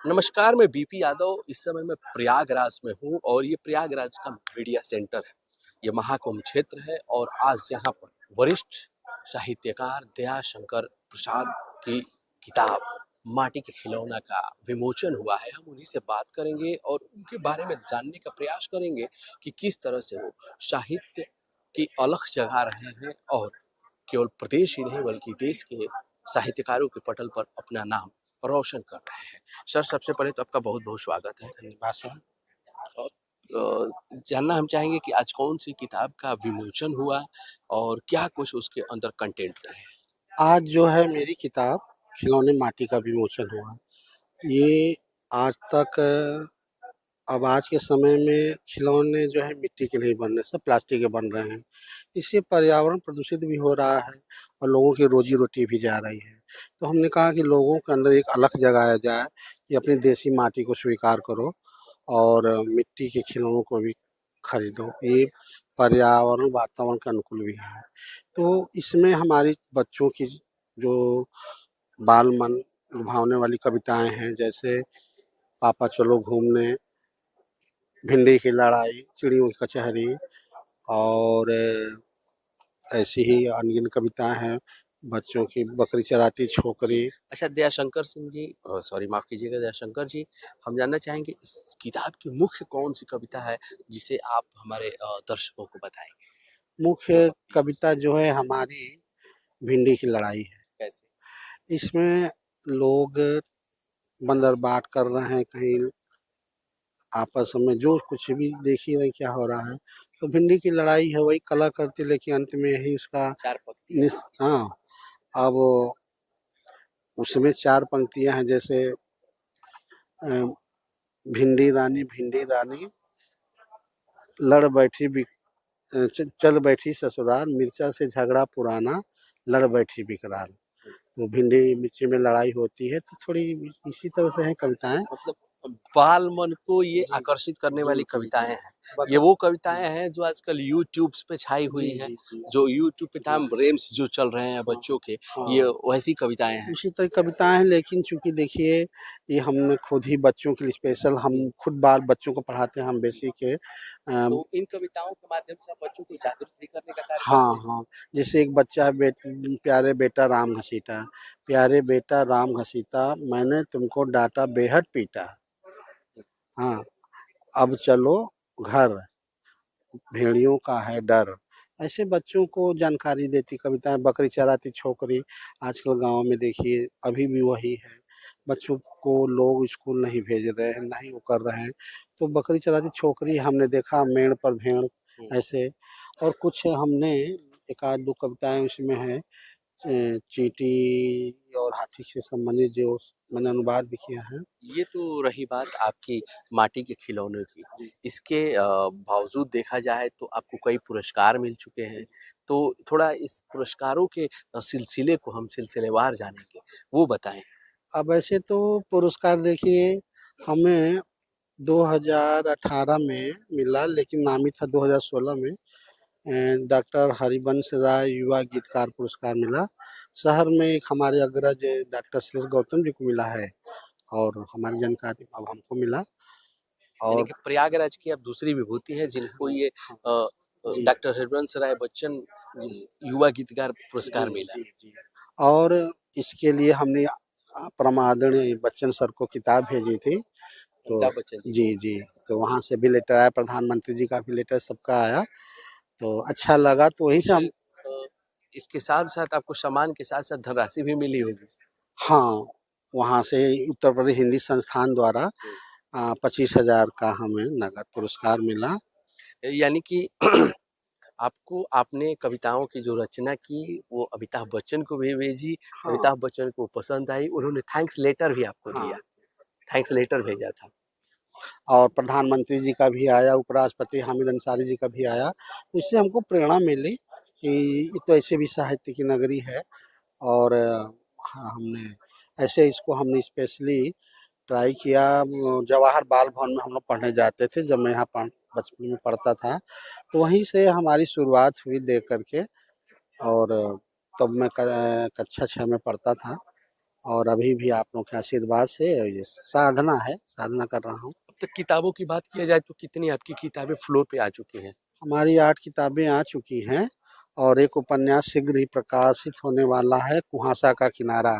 नमस्कार, मैं बीपी यादव। इस समय मैं प्रयागराज में हूँ और ये प्रयागराज का मीडिया सेंटर है। ये महाकुंभ क्षेत्र है और आज यहाँ पर वरिष्ठ साहित्यकार दयाशंकर प्रसाद की किताब माटी के खिलौना का विमोचन हुआ है। हम उन्हीं से बात करेंगे और उनके बारे में जानने का प्रयास करेंगे कि किस तरह से वो साहित्य की अलख जगा रहे हैं और केवल प्रदेश ही नहीं बल्कि देश के साहित्यकारों के पटल पर अपना नाम रोशन कर रहे हैं। सर, सबसे पहले तो आपका बहुत बहुत स्वागत है। धन्यवाद सर। और जानना हम चाहेंगे कि आज कौन सी किताब का विमोचन हुआ और क्या कुछ उसके अंदर कंटेंट रहे। आज जो है मेरी किताब खिलौने माटी का विमोचन हुआ। ये आज तक अब आज के समय में खिलौने जो है मिट्टी के नहीं बन रहे, सब प्लास्टिक के बन रहे हैं। इससे पर्यावरण प्रदूषित भी हो रहा है और लोगों की रोजी रोटी भी जा रही है। तो हमने कहा कि लोगों के अंदर एक अलख जगाया जाए कि अपनी देसी माटी को स्वीकार करो और मिट्टी के खिलौनों को भी खरीदो। ये पर्यावरण वातावरण के अनुकूल भी है। तो इसमें हमारी बच्चों की जो बाल मन लुभावने वाली कविताएं हैं, जैसे पापा चलो घूमने, भिंडी की लड़ाई, चिड़ियों की कचहरी और ऐसी ही अनगिन कविताएं हैं। बच्चों की बकरी चराती छोकरी। अच्छा, दयाशंकर सिंह जी, सॉरी माफ कीजिएगा दयाशंकर जी, हम जानना चाहेंगे इस किताब की मुख्य कौन सी कविता है जिसे आप हमारे दर्शकों को बताएंगे। मुख्य कविता जो है हमारी भिंडी की लड़ाई है। कैसे? इसमें लोग बंदरबाट कर रहे हैं, कहीं आपस में जो कुछ भी देख ही रहे क्या हो रहा है। तो भिंडी की लड़ाई है, वही कला करती, लेकिन अंत में यही उसका चार पंक्ति। हाँ। अब उसमें चार पंक्तियां हैं, जैसे भिंडी रानी लड़ बैठी चल बैठी ससुराल, मिर्चा से झगड़ा पुराना, लड़ बैठी बिकराल। तो भिंडी मिर्ची में लड़ाई होती है, तो थोड़ी इसी तरह से है कविताएं। मतलब बाल मन को ये जी आकर्षित करने वाली जी जी कविताएं जी। हैं। ये वो कविताएं हैं जो आजकल यूट्यूब पे छाई हुई जी हैं, जी जी जो यूट्यूब पे जी। तमाम रेम्स जो चल रहे हैं हाँ बच्चों के, ये हाँ। वैसी कविताएं हैं। उसी तरह कविताएं हैं, लेकिन चूंकि देखिए ये हमने खुद ही बच्चों के लिए स्पेशल, हम खुद बाल बच्चों को पढ़ाते हैं, हम बेसिक के तो इन कविताओं के माध्यम से आप बच्चों को जागरूक भी करने का कार्य हाँ करते हैं। हाँ। जैसे एक बच्चा है, प्यारे बेटा राम घसीटा, प्यारे बेटा राम घसीटा, मैंने तुमको डांटा बेहद पीटा। हाँ, अब चलो घर, भेड़ियों का है डर। ऐसे बच्चों को जानकारी देती कविताएं। बकरी चराती छोकरी, आजकल गांव में देखिए अभी भी वही है। बच्चों को लोग स्कूल नहीं भेज रहे हैं, नहीं वो कर रहे हैं। तो बकरी चराती छोकरी हमने देखा, मेड़ पर भेड़, ऐसे। और कुछ हमने एक आध दो कविताएं उसमें है, चींटी और हाथी से संबंधित, जो मैंने अनुवाद भी किया है। ये तो रही बात आपकी माटी के खिलौनों की। इसके बावजूद देखा जाए तो आपको कई पुरस्कार मिल चुके हैं। तो थोड़ा इस पुरस्कारों के सिलसिले को हम सिलसिलेवार जानेंगे, वो बताएं। अब ऐसे तो पुरस्कार देखिए, हमें 2018 में मिला, लेकिन नामी था 2016 में। डॉक्टर हरिवंश राय युवा गीतकार पुरस्कार मिला। शहर में एक हमारे अग्रज डॉक्टर सुरेश गौतम जी को मिला है, और हमारी जानकारी अब हमको मिला। यानी और कि प्रयागराज की अब दूसरी विभूति है जिनको ये जी डॉक्टर हरिवंश राय बच्चन जी युवा गीतकार जी पुरस्कार मिला। जी जी। और इसके लिए हमने परमादरणीय बच्चन सर को किताब भेजी थी। तो अमिताभ बच्चन जी जी को। जी। तो वहाँ से भी लेटर आया, प्रधानमंत्री जी का भी लेटर, सबका आया। तो अच्छा लगा, तो वहीं से कुछ हम। इसके साथ साथ आपको सम्मान के साथ साथ धनराशि भी मिली होगी। हाँ, वहाँ से उत्तर प्रदेश हिंदी संस्थान द्वारा 25,000 का हमें नगद पुरस्कार मिला। यानी कि आपको आपने कविताओं की जो रचना की वो अमिताभ बच्चन को भी भेजी, हाँ अमिताभ बच्चन को पसंद आई, उन्होंने थैंक्स लेटर भी आपको हाँ। दिया, थैंक्स लेटर भेजा था। और प्रधानमंत्री जी का भी आया, उपराष्ट्रपति हामिद अंसारी जी का भी आया। तो इससे हमको प्रेरणा मिली कि ये तो ऐसे भी साहित्य की नगरी है। और हाँ, हमने ऐसे इसको हमने स्पेशली ट्राई किया। जवाहर बाल भवन में हम लोग पढ़ने जाते थे, जब मैं यहाँ बचपन में पढ़ता था। तो वहीं से हमारी शुरुआत हुई देख करके। और तब मैं कक्षा 6 में पढ़ता था। और अभी भी आप लोग के आशीर्वाद से ये साधना है, साधना कर रहा हूँ। अब तक किताबों की बात किया जाए तो कितनी आपकी किताबें फ्लोर पे आ चुकी हैं? हमारी 8 किताबें आ चुकी हैं और एक उपन्यास शीघ्र ही प्रकाशित होने वाला है, कुहासा का किनारा।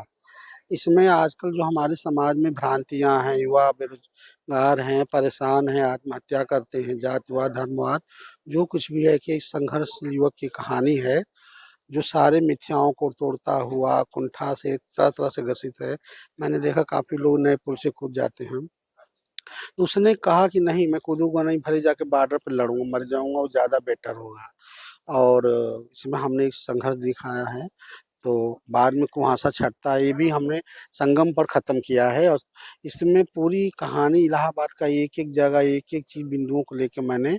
इसमें आजकल जो हमारे समाज में भ्रांतियाँ हैं, युवा बेरोजगार हैं, परेशान हैं, आत्महत्या करते हैं, जातिवाद, धर्मवाद, जो कुछ भी है कि एक संघर्षशील युवक की कहानी है, जो सारे मिथ्याओं को तोड़ता हुआ कुंठा से तरह-तरह से ग्रसित है। मैंने देखा काफ़ी लोग नए पुल से कूद जाते हैं। तो उसने कहा कि नहीं मैं कूदूँगा नहीं, भले जाके बॉर्डर पे लड़ूँगा, मर जाऊँगा, वो ज़्यादा बेटर होगा। और इसमें हमने एक संघर्ष दिखाया है, तो बाद में कुहासा छँटता है, ये भी हमने संगम पर ख़त्म किया है और इसमें पूरी कहानी इलाहाबाद का एक-एक जगह, एक-एक चीज़ बिंदुओं को लेके मैंने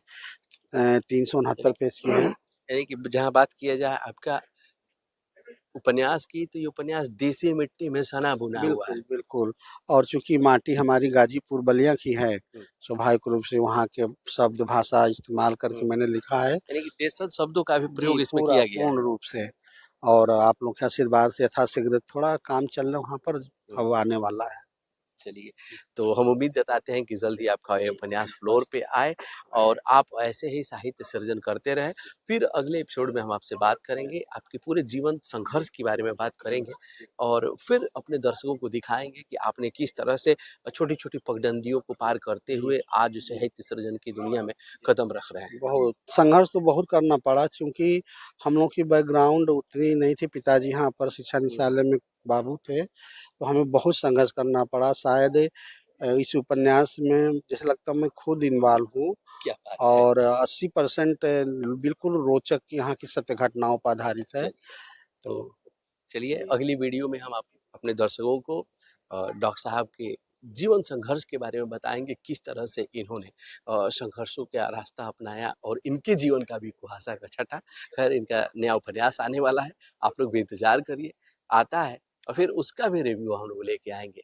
369 पेज की है। यानी कि जहाँ बात किया जाए आपका उपन्यास की, तो ये उपन्यास देसी मिट्टी में सना बुना हुआ है। बिल्कुल, बिल्कुल। और चूँकि माटी हमारी गाज़ीपुर बलिया की है, हुँ, स्वाभाविक रूप से वहाँ के शब्द भाषा इस्तेमाल हुँ। करके मैंने लिखा है। यानी कि देशज शब्दों का भी जी, प्रयोग इसमें पूरा किया गया है। पूर्ण रूप से। और आप लोग के आशीर्वाद से यथाशीघ्र थोड़ा काम चल रहा है वहाँ पर, हुँ। अब आने वाला है। चलिए, तो हम उम्मीद जताते हैं कि जल्द ही आपका ये उपन्यास फ्लोर पे आए और आप ऐसे ही साहित्य सृजन करते रहें। फिर अगले एपिसोड में हम आपसे बात करेंगे, आपके पूरे जीवन संघर्ष के बारे में बात करेंगे और फिर अपने दर्शकों को दिखाएँगे कि आपने किस तरह से छोटी-छोटी पगडंडियों को पार करते जी, हुए आज जी। साहित्य सृजन की दुनिया में कदम रख रहे हैं। बहुत संघर्ष तो बहुत करना पड़ा क्योंकि हम लोग की बैकग्राउंड उतनी नहीं थी। पिताजी यहाँ पर शिक्षा हुँ, निदेशालय में बाबू थे, तो हमें बहुत संघर्ष करना पड़ा। शायद इस उपन्यास में जैसे लगता है मैं खुद इन्वॉल्व हूँ क्या बात है! और 80% बिल्कुल रोचक यहाँ की सत्य घटनाओं पर आधारित है। चलिए, तो तो चलिए अगली वीडियो में हम आप अपने दर्शकों को डॉक्टर साहब के जीवन संघर्ष के बारे में बताएँगे, किस तरह से इन्होंने संघर्षों का रास्ता अपनाया और इनके जीवन का भी कुहासा का छँटा। खैर इनका नया उपन्यास आने वाला है, आप लोग भी इंतज़ार करिए, आता है और फिर उसका भी रिव्यू हम लोग लेके आएँगे।